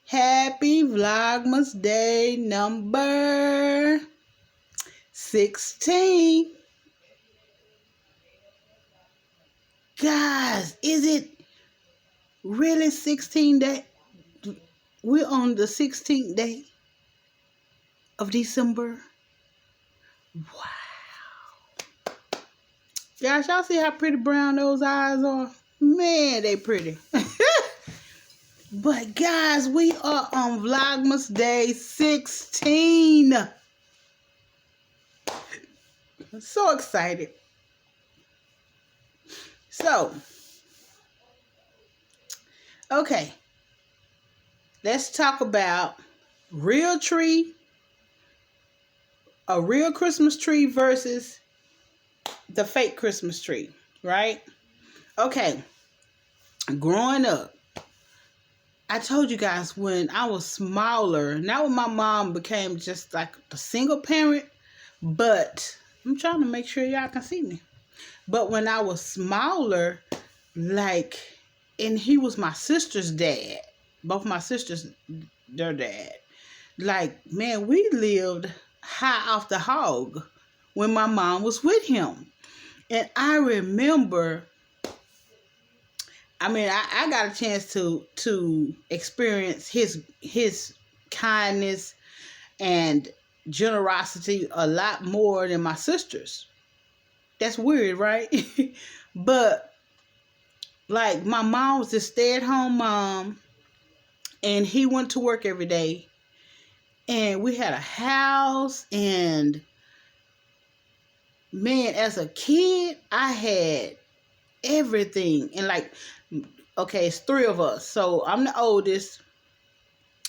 Happy Vlogmas Day number 16. Guys, is it really 16 day? We're on the 16th day of December. Wow. Guys, y'all see how pretty brown those eyes are? Man, they pretty. But guys, we are on Vlogmas Day 16. I'm so excited. So, okay. Let's talk about a real Christmas tree versus the fake Christmas tree, right? Okay. Growing up, I told you guys when I was smaller, not when my mom became just like a single parent, but I'm trying to make sure y'all can see me. But when I was smaller, like, and he was my sister's dad, both my sisters, their dad. Like, man, we lived high off the hog when my mom was with him. And I remember, I got a chance to experience his kindness and generosity a lot more than my sisters. That's weird, right? But like my mom was a stay-at-home mom, and he went to work every day, and we had a house, and man, as a kid, I had everything. And like, okay, it's three of us. So I'm the oldest.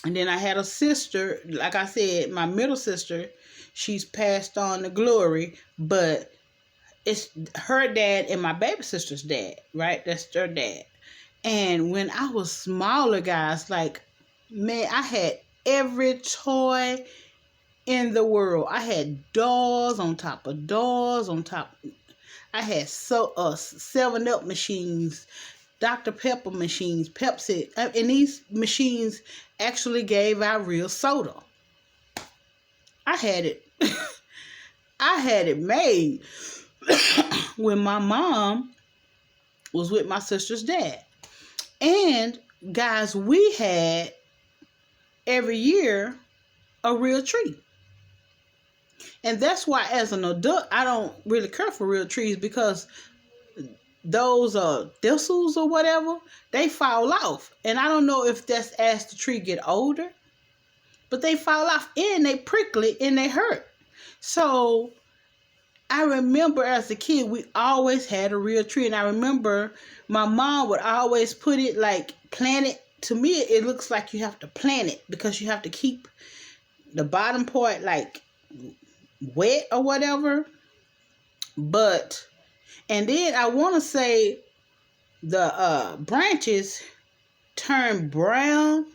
And then I had a sister, like I said, my middle sister, she's passed on to glory, but it's her dad and my baby sister's dad, right? That's their dad. And when I was smaller, guys, like, man, I had every toy in the world. I had dolls on top of dolls on top. I had 7-Up machines, Dr. Pepper machines, Pepsi, and these machines actually gave out real soda. I had it. I had it made when my mom was with my sister's dad. And guys, we had every year a real tree. And that's why as an adult, I don't really care for real trees, because those thistles or whatever, they fall off. And I don't know if that's as the tree get older, but they fall off and they prickly and they hurt. So I remember as a kid, we always had a real tree. And I remember my mom would always put it, like, plant it. To me, it looks like you have to plant it because you have to keep the bottom part, like, wet or whatever. But, and then I want to say the branches turn brown,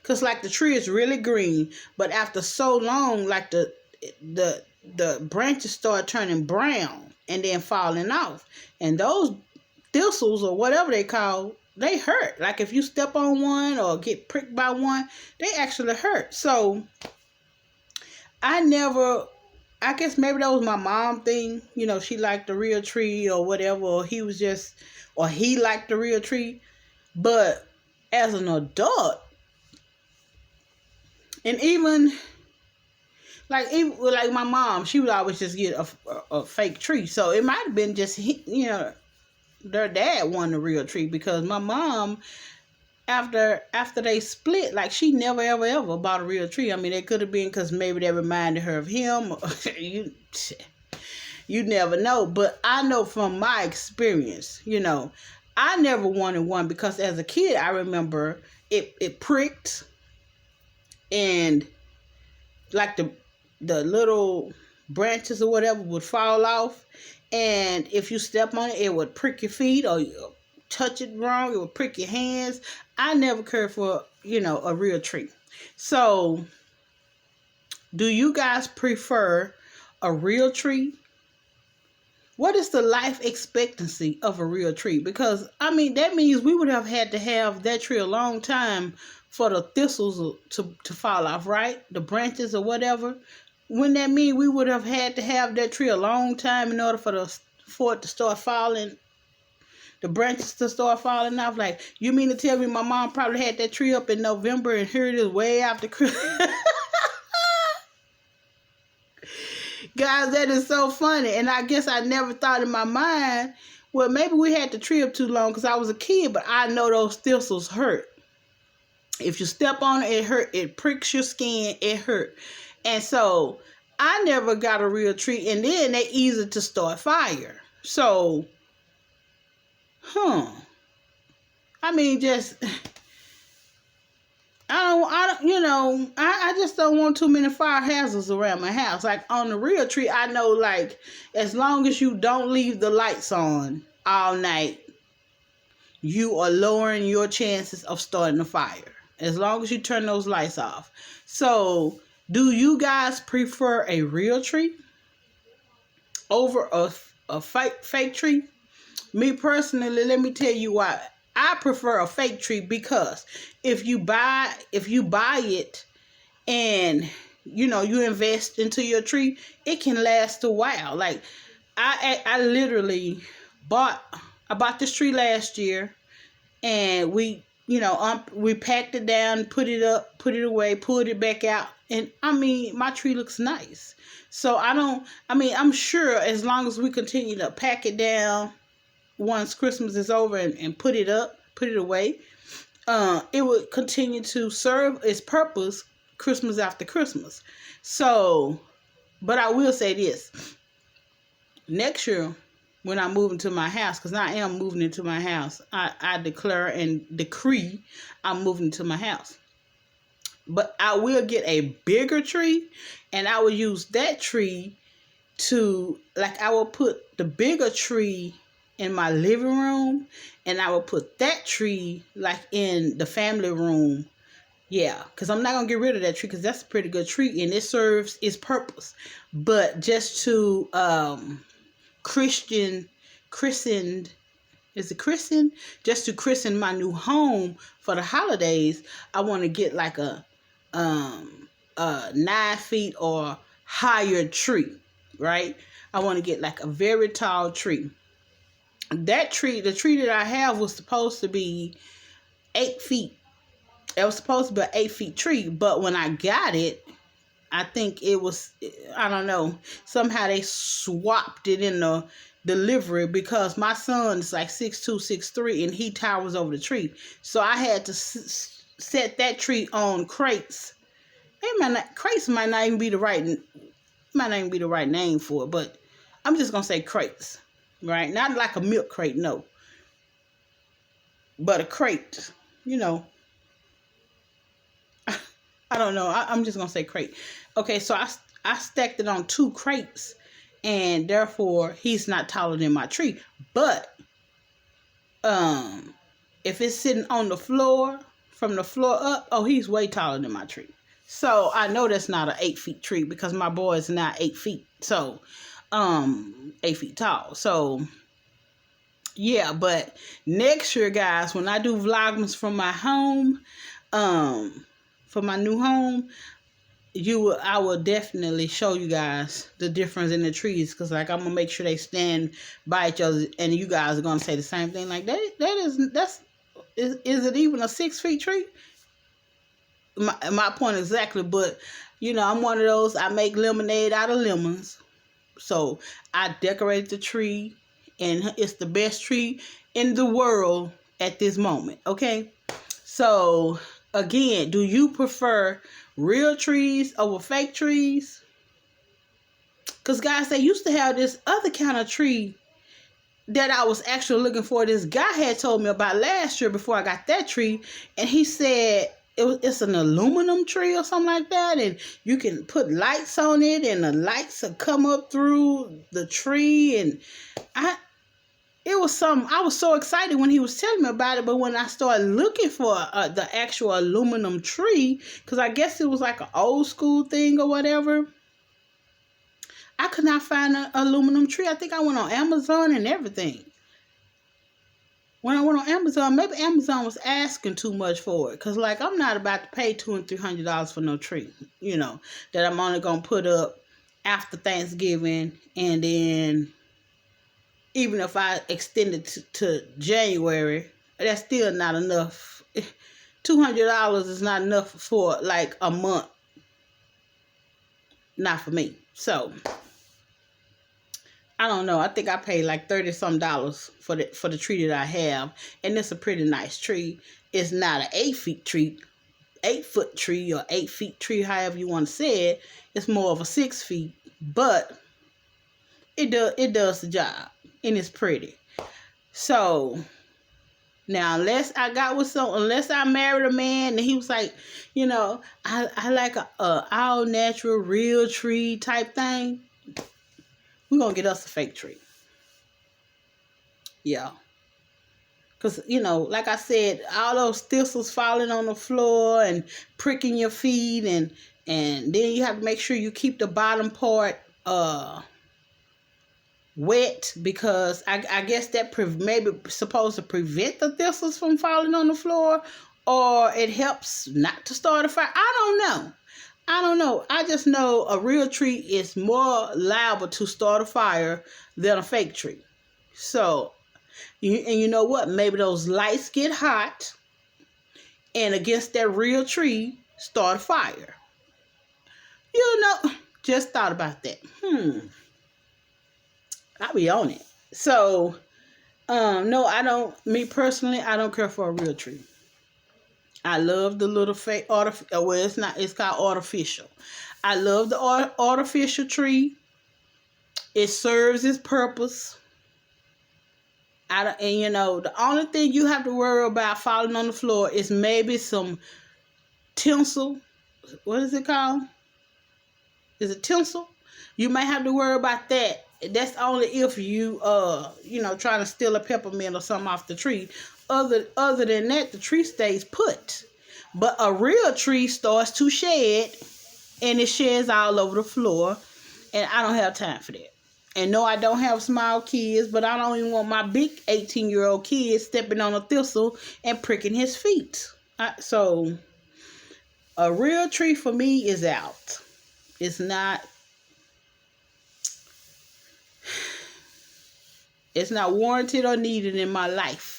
because like the tree is really green, but after so long, like the branches start turning brown and then falling off. And those thistles or whatever they call, they hurt. Like if you step on one or get pricked by one, they actually hurt. So I guess maybe that was my mom thing. You know, she liked the real tree or whatever, or he liked the real tree. But as an adult, and even like my mom, she would always just get a fake tree. So it might have been just, you know, their dad wanted a real tree, because my mom, after they split, like, she never ever bought a real tree. I mean, it could have been because maybe that reminded her of him. You never know. But I know from my experience, you know, I never wanted one, because as a kid, I remember it pricked, and like the little branches or whatever would fall off, and if you step on it, it would prick your feet, or you touch it wrong, it would prick your hands. I never cared for, you know, a real tree. So, do you guys prefer a real tree? What is the life expectancy of a real tree? Because, I mean, that means we would have had to have that tree a long time for the thistles to fall off, right? The branches or whatever. Wouldn't that mean we would have had to have that tree a long time in order for it to start falling, the branches to start falling off? Like, you mean to tell me my mom probably had that tree up in November and here it is way after Christmas? Guys, that is so funny. And I guess I never thought in my mind, well, maybe we had the tree up too long because I was a kid, but I know those thistles hurt. If you step on it, it hurt. It pricks your skin. It hurt. And so I never got a real tree. And then they easy to start fire. So, I mean, just, I just don't want too many fire hazards around my house. Like on the real tree, I know, like, as long as you don't leave the lights on all night, you are lowering your chances of starting a fire. As long as you turn those lights off. So, do you guys prefer a real tree over a fake tree? Me personally, let me tell you why. I prefer a fake tree because if you buy it and you invest into your tree, it can last a while. Like I literally bought this tree last year, and we packed it down, put it up, put it away, pulled it back out, and I mean my tree looks nice. So I'm sure as long as we continue to pack it down once Christmas is over and put it up, put it away, it would continue to serve its purpose Christmas after Christmas. So, but I will say this. Next year, when I move into my house, because I am moving into my house, I declare and decree I'm moving into my house. But I will get a bigger tree, and I will use that tree to, like, I will put the bigger tree in my living room, and I will put that tree like in the family room. Yeah, because I'm not going to get rid of that tree because that's a pretty good tree and it serves its purpose. But just to christened, is it christened? Just to christen my new home for the holidays, I want to get like a 9 feet or higher tree, right? I want to get like a very tall tree. That tree, the tree that I have was supposed to be 8 feet. It was supposed to be an 8 feet tree, but when I got it, I think it was, I don't know, somehow they swapped it in the delivery because my son's like 6'2", 6'3", and he towers over the tree. So I had to set that tree on crates. Crates might not even be the right name for it, but I'm just gonna say crates, right? Not like a milk crate, no, but a crate, I don't know. I'm just going to say crate. Okay, so I stacked it on 2 crates, and therefore he's not taller than my tree. But if it's sitting on the floor, from the floor up, oh, he's way taller than my tree. So I know that's not an 8 feet tree because my boy is not 8 feet. So 8 feet tall. So yeah, but next year, guys, when I do Vlogmas from my home, for my new home, I will definitely show you guys the difference in the trees, because like I'm gonna make sure they stand by each other, and you guys are gonna say the same thing. Like is it even a 6 feet tree? My point exactly. But I'm one of those. I make lemonade out of lemons, so I decorated the tree, and it's the best tree in the world at this moment. Okay, so. Again, do you prefer real trees over fake trees? Because, guys, they used to have this other kind of tree that I was actually looking for. This guy had told me about last year before I got that tree. And he said it's an aluminum tree or something like that. And you can put lights on it, and the lights will come up through the tree. And it was something. I was so excited when he was telling me about it, but when I started looking for the actual aluminum tree, because I guess it was like an old school thing or whatever, I could not find an aluminum tree. I think I went on Amazon and everything. when I went on Amazon, maybe Amazon was asking too much for it. Because, like, I'm not about to pay $200 and $300 for no tree, you know, that I'm only going to put up after Thanksgiving. And then, even if I extend it to January, that's still not enough. $200 is not enough for, like, a month. Not for me. So, I don't know. I think I paid like $30-some for the tree that I have, and it's a pretty nice tree. It's not an 8 foot tree, 8 foot tree or 8 feet tree, however you want to say it. It's more of a 6 feet, but it does the job, and it's pretty. So now, unless I married a man and he was like, you know, I like a all natural real tree type thing, we're going to get us a fake tree. Yeah. Because, you know, like I said, all those thistles falling on the floor and pricking your feet. And then you have to make sure you keep the bottom part wet. Because I guess that maybe supposed to prevent the thistles from falling on the floor. Or it helps not to start a fire. I don't know. I just know a real tree is more liable to start a fire than a fake tree. So, and you know what? Maybe those lights get hot, and against that real tree, start a fire. You know, just thought about that. I'll be on it. So, no, I don't. Me personally, I don't care for a real tree. I love the little fake well, it's not. It's called artificial. I love the artificial tree. It serves its purpose. And you know, the only thing you have to worry about falling on the floor is maybe some tinsel. What is it called? Is it tinsel? You may have to worry about that. That's only if you you know, trying to steal a peppermint or something off the tree. Other than that, the tree stays put. But a real tree starts to shed, and it sheds all over the floor, and I don't have time for that. And no, I don't have small kids, but I don't even want my big 18-year-old kid stepping on a thistle and pricking his feet. So, a real tree for me is out. It's not warranted or needed in my life.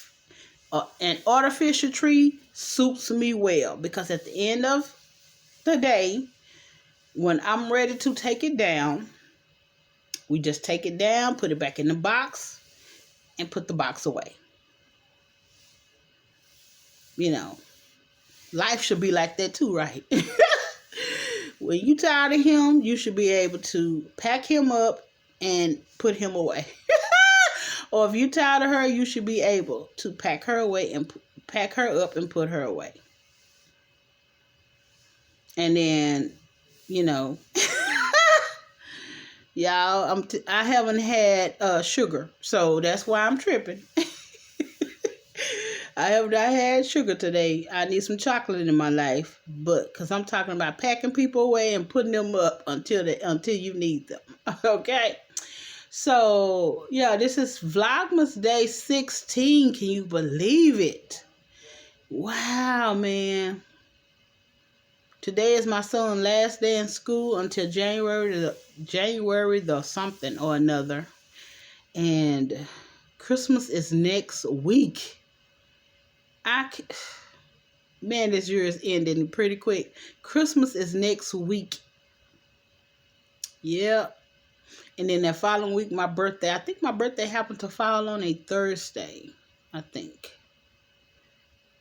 An artificial tree suits me well, because at the end of the day, when I'm ready to take it down, we just take it down, put it back in the box, and put the box away. You know, life should be like that too, right? When you tired of him, you should be able to pack him up and put him away. Or if you're tired of her, you should be able to pack her away and pack her up and put her away. And then, you know, y'all, I haven't had sugar, so that's why I'm tripping. I have not had sugar today. I need some chocolate in my life, but because I'm talking about packing people away and putting them up until you need them. Okay. So, yeah, this is Vlogmas Day 16. Can you believe it? Wow, man. Today is my son's last day in school until January the something or another. And Christmas is next week. Man, this year is ending pretty quick. Christmas is next week. Yep. And then that following week, my birthday. I think my birthday happened to fall on a Thursday. I think.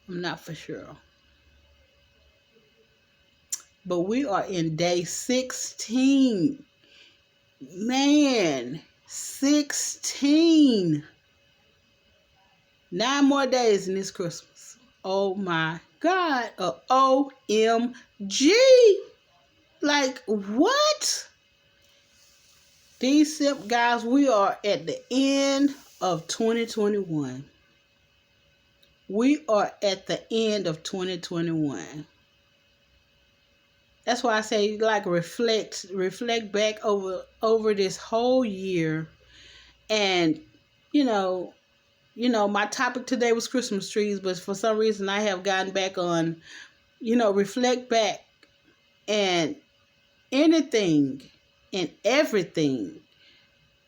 I'm not for sure. But we are in day 16. Man, 16. 9 more days in this Christmas. Oh my God. OMG. Like, what? Guys, we are at the end of 2021. We are at the end of 2021. That's why I say, like, reflect back over this whole year. And, you know, my topic today was Christmas trees, but for some reason I have gotten back on, reflect back, and anything and everything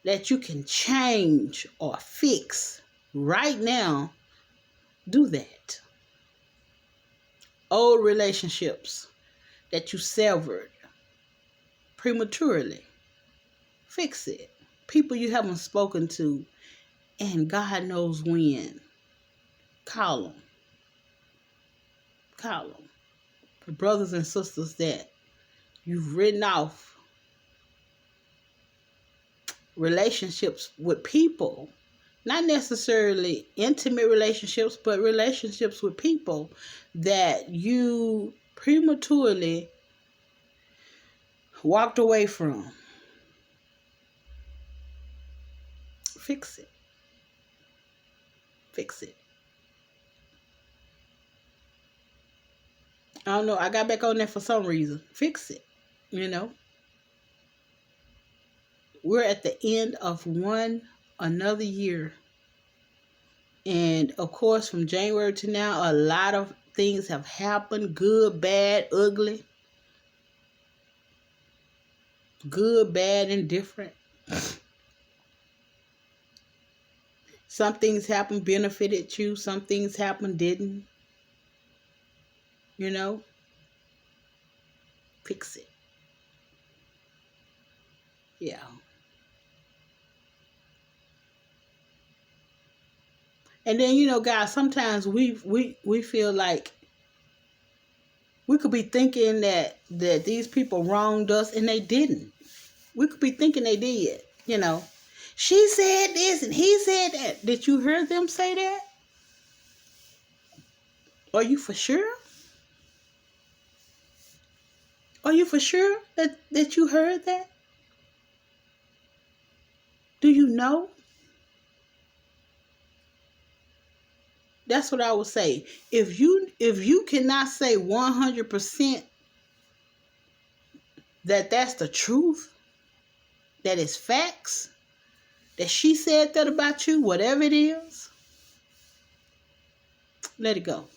that you can change or fix right now, do that. Old relationships that you severed prematurely, fix it. People you haven't spoken to, and God knows when, call them. Call them. The brothers and sisters that you've written off, relationships with people, not necessarily intimate relationships, but relationships with people that you prematurely walked away from. Fix it. Fix it. I don't know. I got back on there for some reason. Fix it. We're at the end of another year. And of course, from January to now, a lot of things have happened. Good, bad, ugly. Good, bad, and different. Some things happened, benefited you. Some things happened, didn't. Fix it. Yeah. And then, guys, sometimes we feel like we could be thinking that these people wronged us, and they didn't. We could be thinking they did. She said this and he said that. Did you hear them say that? Are you for sure? Are you for sure that you heard that? Do you know? That's what I would say. If you cannot say 100% that that's the truth, that is facts, that she said that about you, whatever it is, let it go.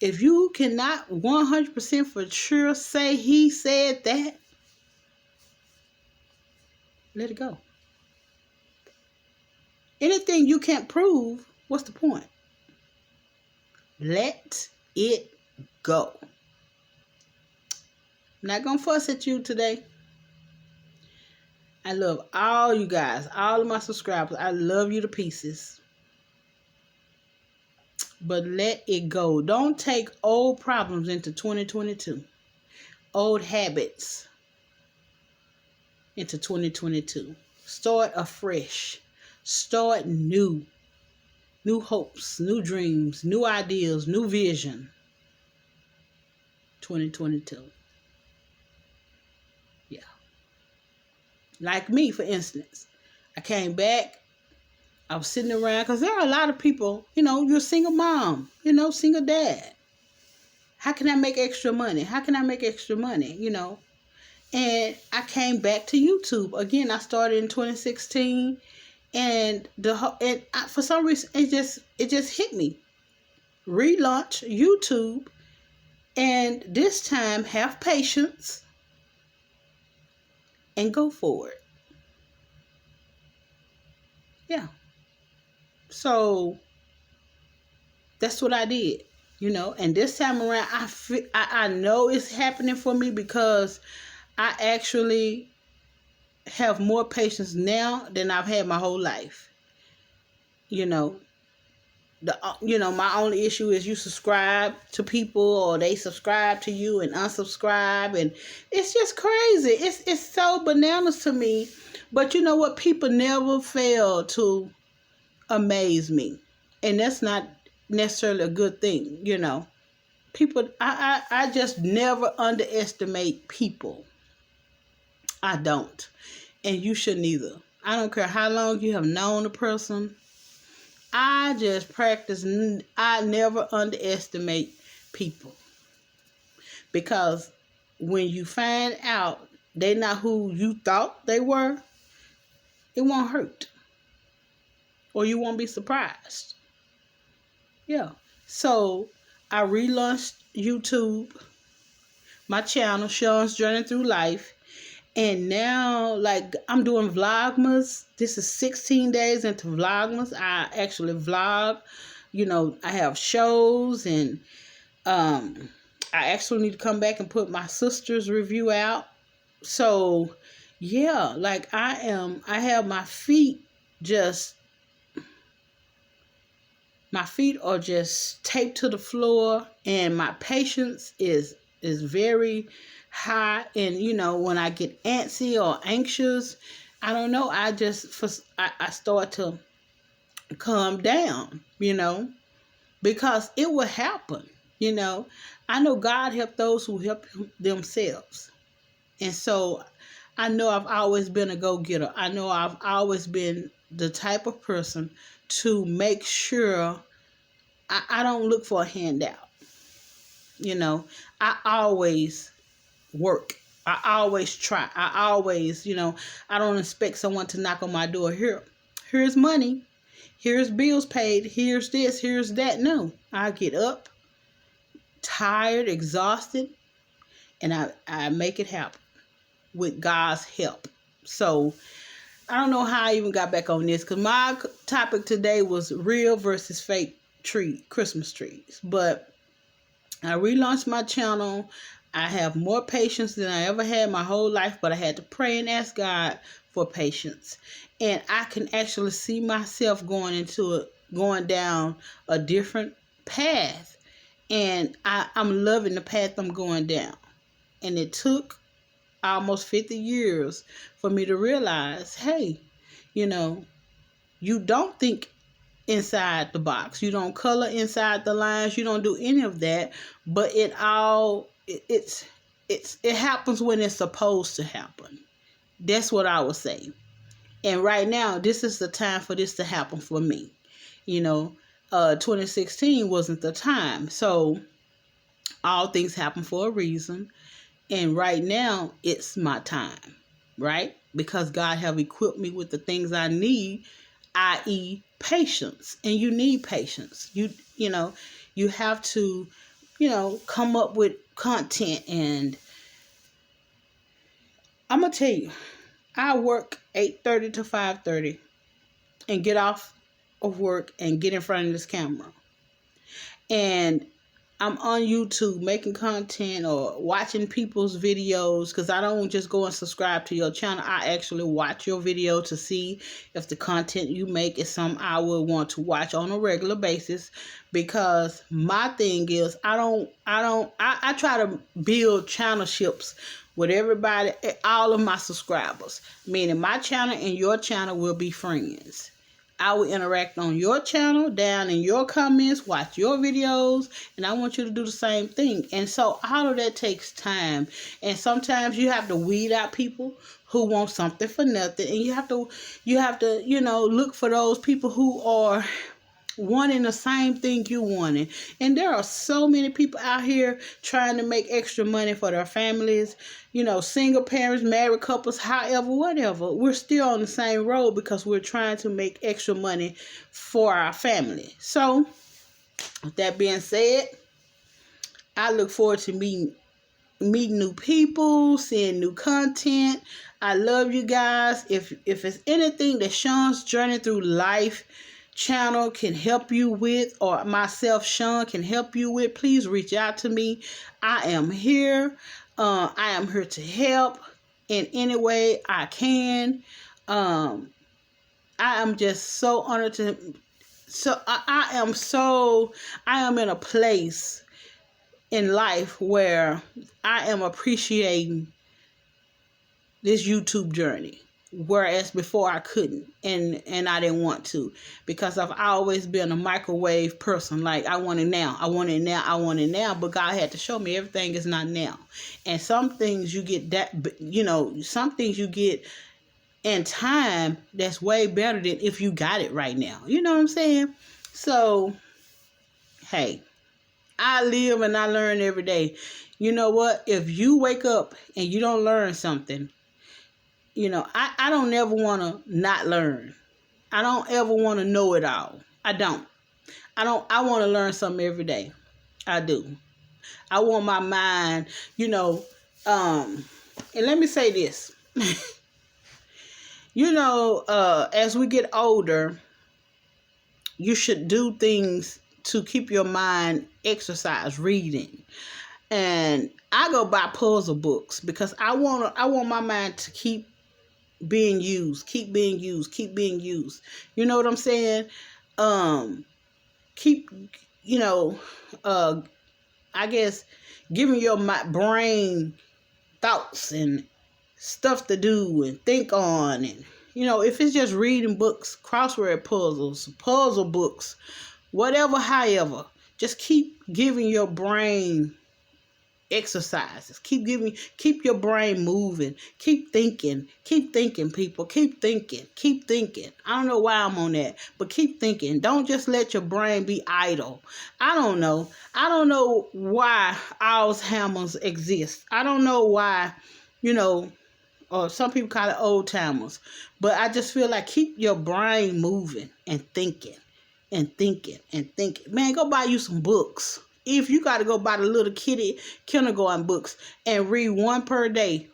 If you cannot 100% for sure say he said that, let it go. Anything you can't prove, what's the point? Let it go. I'm not going to fuss at you today. I love all you guys, all of my subscribers. I love you to pieces. But let it go. Don't take old problems into 2022. Old habits into 2022. Start afresh. Start new. New hopes, new dreams, new ideas, new vision. 2022. Yeah. Like me, for instance. I came back. I was sitting around because there are a lot of people, you're a single mom, single dad. How can I make extra money? How can I make extra money? And I came back to YouTube. Again, I started in 2016. And for some reason, it just hit me. Relaunch YouTube, and this time have patience and go for it. Yeah. So that's what I did, And this time around, I know it's happening for me because I actually have more patience now than I've had my whole life. My only issue is you subscribe to people or they subscribe to you and unsubscribe, and it's just crazy. It's so bananas to me. But you know what? People never fail to amaze me, and that's not necessarily a good thing. People. I just never underestimate people. I don't. And you shouldn't either. I don't care how long you have known a person. I just practice. I never underestimate people. Because when you find out they're not who you thought they were, it won't hurt. or you won't be surprised. Yeah. So I relaunched YouTube, my channel, Sean's Journey Through Life. And now, like, I'm doing Vlogmas. This is 16 days into Vlogmas. I actually vlog. I have shows, and I actually need to come back and put my sister's review out. So, yeah, like I have my feet are just taped to the floor, and my patience is very high. And when I get antsy or anxious, I don't know, I start to calm down, because it will happen. I know God help those who help themselves. And so I know I've always been a go-getter. I know I've always been the type of person to make sure I don't look for a handout. I always work. I always try. I always, I don't expect someone to knock on my door. Here's money. Here's bills paid. Here's this. Here's that. No, I get up, tired, exhausted, and I make it happen with God's help. So I don't know how I even got back on this, because my topic today was real versus fake Christmas trees. But I relaunched my channel. I have more patience than I ever had my whole life, but I had to pray and ask God for patience. And I can actually see myself going down a different path. And I'm loving the path I'm going down. And it took almost 50 years for me to realize, hey, you don't think inside the box. You don't color inside the lines. You don't do any of that. But it happens when it's supposed to happen. That's what I would say. And right now, this is the time for this to happen for me. 2016 wasn't the time. So all things happen for a reason. And right now, it's my time, right? Because God have equipped me with the things I need, i.e. patience. And you need patience. You have to, come up with content. And I'm going to tell you, I work 8:30 to 5:30 and get off of work and get in front of this camera. And I'm on YouTube making content or watching people's videos, because I don't just go and subscribe to your channel. I actually watch your video to see if the content you make is something I would want to watch on a regular basis. Because my thing is, I try to build channelships with everybody, all of my subscribers. Meaning my channel and your channel will be friends. I will interact on your channel, down in your comments, watch your videos, and I want you to do the same thing. And so all of that takes time. And sometimes you have to weed out people who want something for nothing. And you have to, look for those people who are wanting the same thing you wanted. And there are so many people out here trying to make extra money for their families, single parents, married couples, however, whatever. We're still on the same road because we're trying to make extra money for our family. So with that being said, I look forward to meeting new people, seeing new content. I love you guys. If it's anything that Sean's Journey Through Life channel can help you with, or myself, Sean, can help you with, please reach out to me. I am here. I am here to help in any way I can. I am just so honored to. So I am in a place in life where I am appreciating this YouTube journey. Whereas before I couldn't, and I didn't want to, because I've always been a microwave person. Like, I want it now, I want it now, I want it now. But God had to show me everything is not now. And some things you get some things you get in time that's way better than if you got it right now. You know what I'm saying? So, hey, I live and I learn every day. You know what? If you wake up and you don't learn something, I don't never want to not learn. I don't ever want to know it all. I don't. I want to learn something every day. I do. I want my mind, and let me say this. As we get older, you should do things to keep your mind exercised, reading. And I go buy puzzle books because I want my mind to keep being used, keep being used, keep being used. You know what I'm saying? Keep, I guess giving your brain thoughts and stuff to do and think on. And if it's just reading books, crossword puzzles, puzzle books, whatever, however, just keep giving your brain exercises. Keep your brain moving. Keep thinking, people. Keep thinking. I don't know why I'm on that, but keep thinking. Don't just let your brain be idle. I don't know why Alzheimer's exists. I don't know why, or some people call it old timers, but I just feel like keep your brain moving and thinking and thinking and thinking. Man, go buy you some books. If you got to go buy the little kitty kindergarten books and read one per day,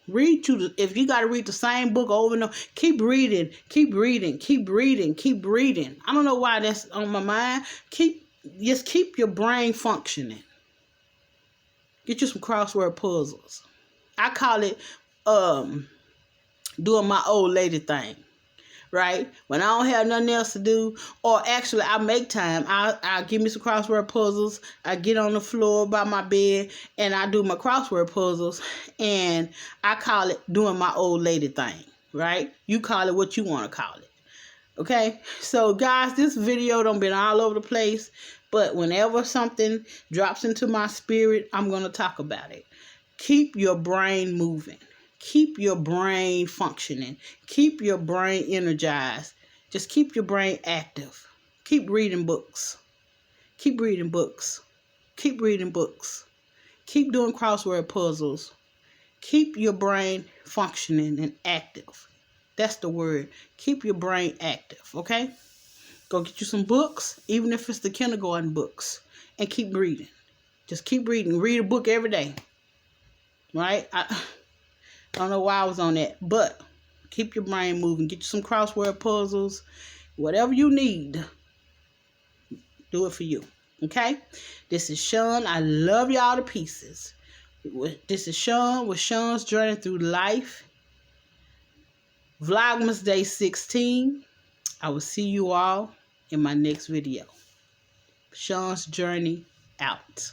if you got to read the same book over and over, keep reading. I don't know why that's on my mind. Just keep your brain functioning. Get you some crossword puzzles. I call it doing my old lady thing. Right? When I don't have nothing else to do, or actually I make time, I'll give me some crossword puzzles. I get on the floor by my bed and I do my crossword puzzles, and I call it doing my old lady thing. Right? You call it what you want to call it. Okay? So guys, this video done been all over the place, but whenever something drops into my spirit, I'm going to talk about it. Keep your brain moving. Keep your brain functioning. Keep your brain energized. Just keep your brain active. Keep reading books. Keep reading books. Keep reading books. Keep doing crossword puzzles. Keep your brain functioning and active. That's the word. Keep your brain active, okay? Go get you some books, even if it's the kindergarten books, and keep reading. Just keep reading. Read a book every day. Right? I don't know why I was on that, but keep your brain moving. Get you some crossword puzzles. Whatever you need, do it for you. Okay? This is Sean. I love y'all to pieces. This is Sean with Sean's Journey Through Life. Vlogmas Day 16. I will see you all in my next video. Sean's Journey out.